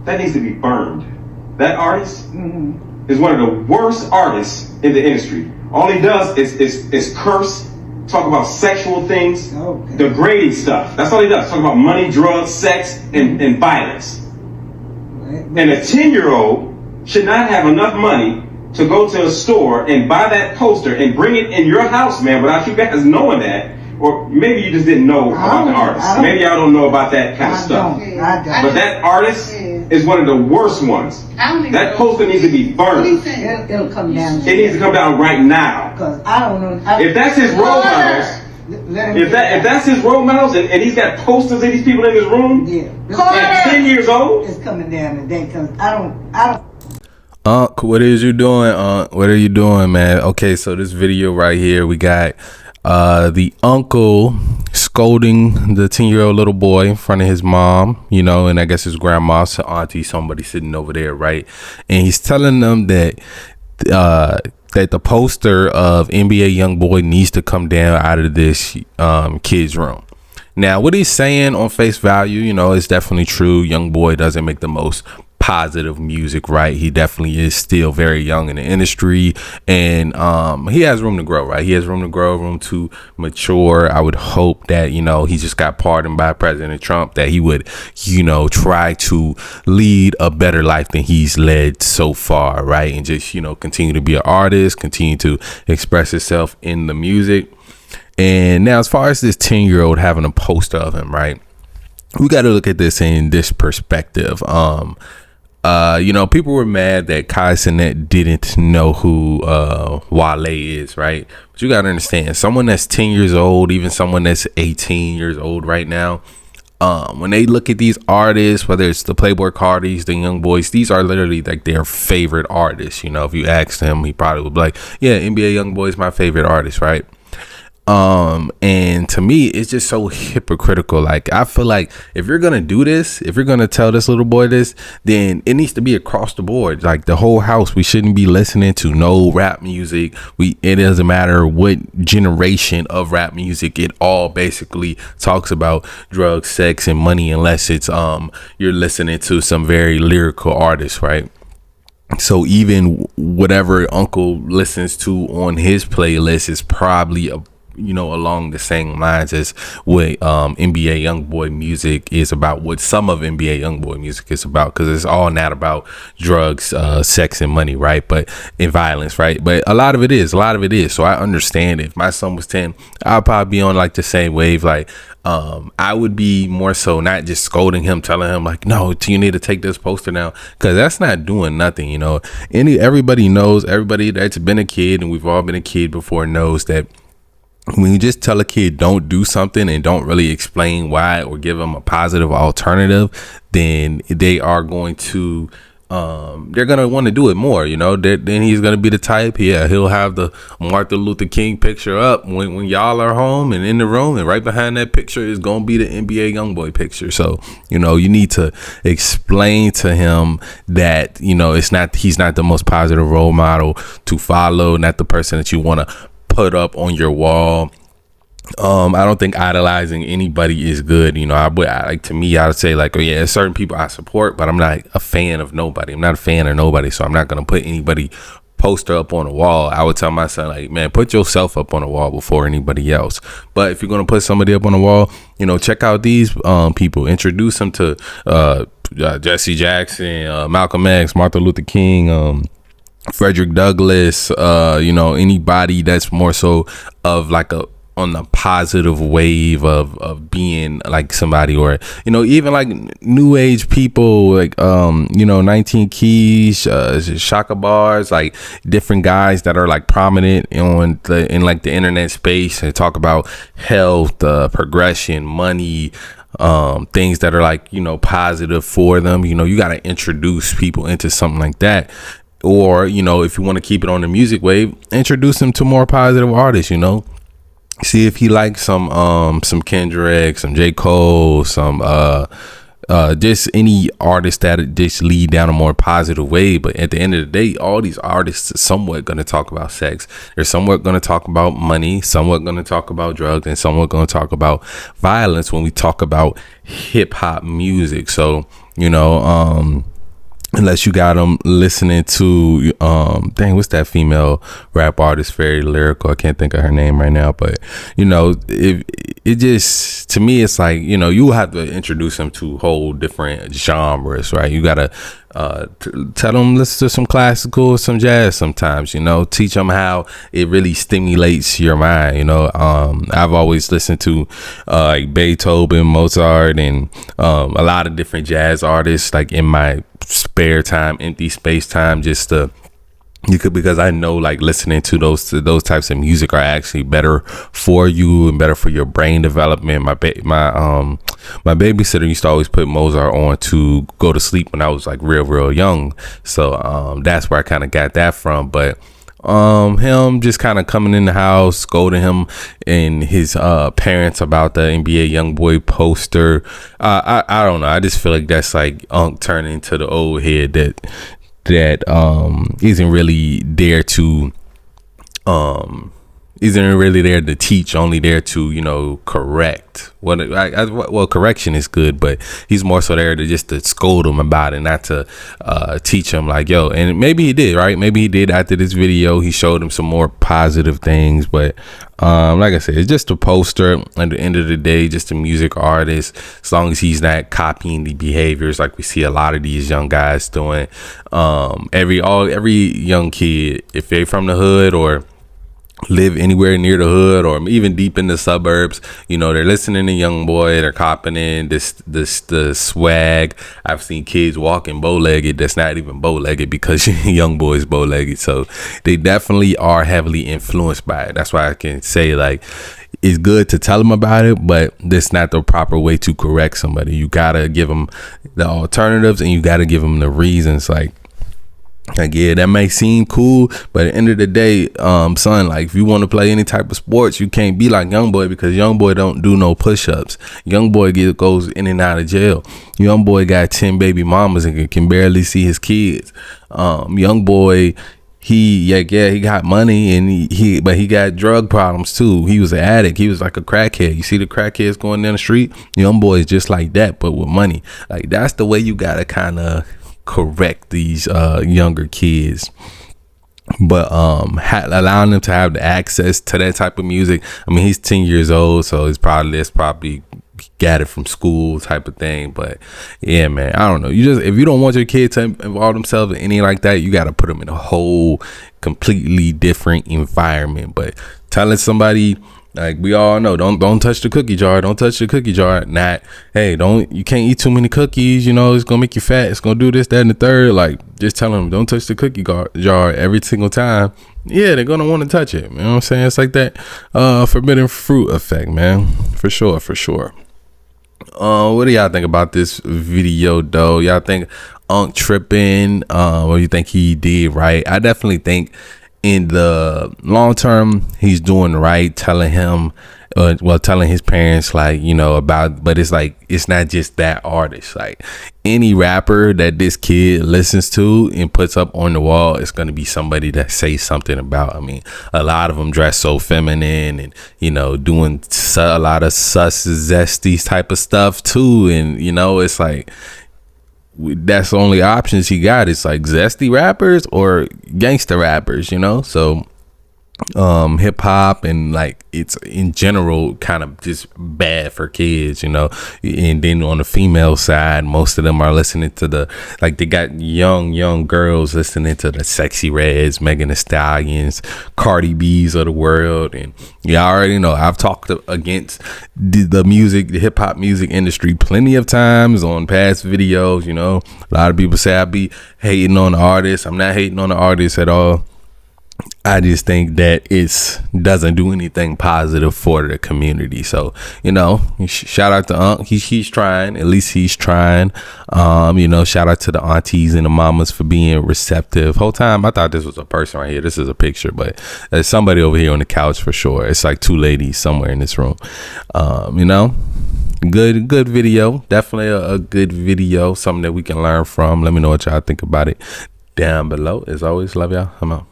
that needs to be burned. That artist is one of the worst artists in the industry. All he does is curse, talk about sexual things, degrading stuff. That's all he does. Talk about money, drugs, sex, and violence. And a 10-year-old should not have enough money to go to a store and buy that poster and bring it in your house, man, without you guys knowing that. Or maybe you just didn't know about the artist. Maybe y'all don't know about that kind of stuff. But that artist is one of the worst ones. That poster needs to be burned. It'll come down. It needs to come down right now. Because I don't know. If that's his role models, if that's his role models, and he's got posters of these people in his room, at 10 years old, it's coming down today. Because I don't. What is you doing? What are you doing, man? Okay, so this video right here, we got the uncle scolding the 10-year-old little boy in front of his mom, you know, and I guess his grandma, so auntie, somebody sitting over there, right? And he's telling them that that the poster of NBA Youngboy needs to come down out of this kid's room. Now, what he's saying on face value, you know, is definitely true. Youngboy doesn't make the most positive music, right? He definitely is still very young in the industry, and he has room to grow, right? He has room to grow, room to mature. I would hope that, you know, he just got pardoned by President Trump, that he would, you know, try to lead a better life than he's led so far, right? And just, you know, continue to be an artist, continue to express himself in the music. And now, as far as this 10-year-old having a poster of him, right, we got to look at this in this perspective. You know, people were mad that Kai Cenat didn't know who Wale is, right? But you got to understand, someone that's 10 years old, even someone that's 18 years old right now, when they look at these artists, whether it's the Playboy Cartis, the Young Boys, these are literally like their favorite artists. You know, if you asked him, he probably would be like, yeah, NBA Youngboy is my favorite artist, right? And to me, it's just so hypocritical. Like, I feel like if you're gonna do this, if you're gonna tell this little boy this, then it needs to be across the board. Like, the whole house, we shouldn't be listening to no rap music. It doesn't matter what generation of rap music, it all basically talks about drugs, sex, and money, unless it's you're listening to some very lyrical artists, right? So even whatever uncle listens to on his playlist is probably along the same lines as what NBA Youngboy music is about, what some of NBA Youngboy music is about, because it's all not about drugs, sex, and money, right? But in violence, right? But a lot of it is. So I understand if my son was 10, I'd probably be on like the same wave. Like, I would be more so not just scolding him, telling him like, no, you need to take this poster down, because that's not doing nothing. You know, everybody knows, everybody that's been a kid, and we've all been a kid before, knows that when you just tell a kid don't do something and don't really explain why or give them a positive alternative, then they are going to they're gonna want to do it more. You know, then he's gonna be the type, he'll have the Martin Luther King picture up when y'all are home and in the room, and right behind that picture is gonna be the NBA Youngboy picture. So, you know, you need to explain to him that, you know, he's not the most positive role model to follow, not the person that you want to put up on your wall. I don't think idolizing anybody is good. You know, I would say like, oh yeah, certain people I support, but I'm not a fan of nobody. I'm not a fan of nobody, so I'm not gonna put anybody poster up on the wall. I would tell my son, like, man, put yourself up on the wall before anybody else. But if you're gonna put somebody up on the wall, you know, check out these people. Introduce them to Jesse Jackson, Malcolm X, Martin Luther King, Frederick Douglass, you know, anybody that's more so of like on the positive wave of being like somebody, or, you know, even like new age people, like, you know, 19 Keys, Shaka Bars, like different guys that are like prominent in like the internet space, and talk about health, progression, money, things that are like, you know, positive for them. You know, you got to introduce people into something like that. Or, you know, if you want to keep it on the music wave, introduce him to more positive artists. You know, see if he likes some Kendrick, some J. Cole, some just any artist that just lead down a more positive way. But at the end of the day, all these artists are somewhat going to talk about sex. They're somewhat going to talk about money, somewhat going to talk about drugs, and somewhat going to talk about violence when we talk about hip hop music. So, you know, unless you got them listening to dang, what's that female rap artist, very lyrical, I can't think of her name right now, but you know, it just, to me, it's like, you know, you have to introduce them to whole different genres, right? You gotta tell them, listen to some classical, some jazz sometimes, you know, teach them how it really stimulates your mind, you know. I've always listened to like Beethoven, Mozart, and a lot of different jazz artists, like in my spare time, empty space time, just to because I know like listening to those types of music are actually better for you and better for your brain development. My babysitter used to always put Mozart on to go to sleep when I was like real young, so that's where I kind of got that from. But him just kind of coming in the house, scolding him and his parents about the NBA Youngboy poster, I don't know, I just feel like that's like Unc turning into the old head that isn't really there to teach, only there to, you know, correct. Well, correction is good, but he's more so there to just to scold him about it, not to teach him, like, yo. And maybe he did, right? Maybe he did. After this video, he showed him some more positive things, but like I said, it's just a poster. At the end of the day, just a music artist, as long as he's not copying the behaviors like we see a lot of these young guys doing. Every young kid, if they're from the hood or live anywhere near the hood or even deep in the suburbs, you know, they're listening to Youngboy, they're copping in the swag. I've seen kids walking bow-legged that's not even bow-legged because Youngboy is bow-legged, so they definitely are heavily influenced by it. That's why I can say, like, it's good to tell them about it, but that's not the proper way to correct somebody. You gotta give them the alternatives and you gotta give them the reasons. Like, yeah, that may seem cool, but at the end of the day, son, like, if you want to play any type of sports, you can't be like Youngboy, because Youngboy don't do no push-ups. Youngboy goes in and out of jail. Youngboy got 10 baby mamas and can barely see his kids. Youngboy, he got money, and but he got drug problems too. He was an addict. He was like a crackhead. You see the crackheads going down the street? Youngboy is just like that, but with money. Like, that's the way you gotta kind of correct these younger kids. But allowing them to have the access to that type of music. I mean, he's 10 years old, so it's probably got it from school type of thing. But yeah, man, I don't know, if you don't want your kid to involve themselves in any like that, you got to put them in a whole completely different environment. But telling somebody, like, we all know, don't touch the cookie jar. Don't touch the cookie jar. Not, hey, you can't eat too many cookies. You know, it's gonna make you fat. It's gonna do this, that, and the third. Like, just tell them, don't touch the cookie jar every single time. Yeah, they're gonna want to touch it. You know what I'm saying? It's like that forbidden fruit effect, man. For sure. What do y'all think about this video, though? Y'all think Unc tripping? What do you think he did right? I definitely think in the long term he's doing right, telling his parents, like, you know, about, but it's like, it's not just that artist. Like, any rapper that this kid listens to and puts up on the wall, it's going to be somebody that says something about. I mean, a lot of them dress so feminine and, you know, doing a lot of zesty type of stuff too. And, you know, it's like, that's the only options he got. It's like zesty rappers or gangster rappers, you know. So hip hop and, like, it's in general kind of just bad for kids, you know. And then on the female side, most of them are listening to they got young girls listening to the Sexy Reds, Megan Thee Stallions, Cardi B's of the world. And you already know, I've talked against the hip hop music industry plenty of times on past videos. You know, a lot of people say I be hating on the artists. I'm not hating on the artists at all. I just think that it doesn't do anything positive for the community. So, you know, shout out to Unc. He's trying. At least he's trying. You know, shout out to the aunties and the mamas for being receptive. Whole time I thought this was a person right here. This is a picture, but there's somebody over here on the couch for sure. It's like two ladies somewhere in this room. You know, good video. Definitely a good video. Something that we can learn from. Let me know what y'all think about it down below. As always, love y'all. I'm out.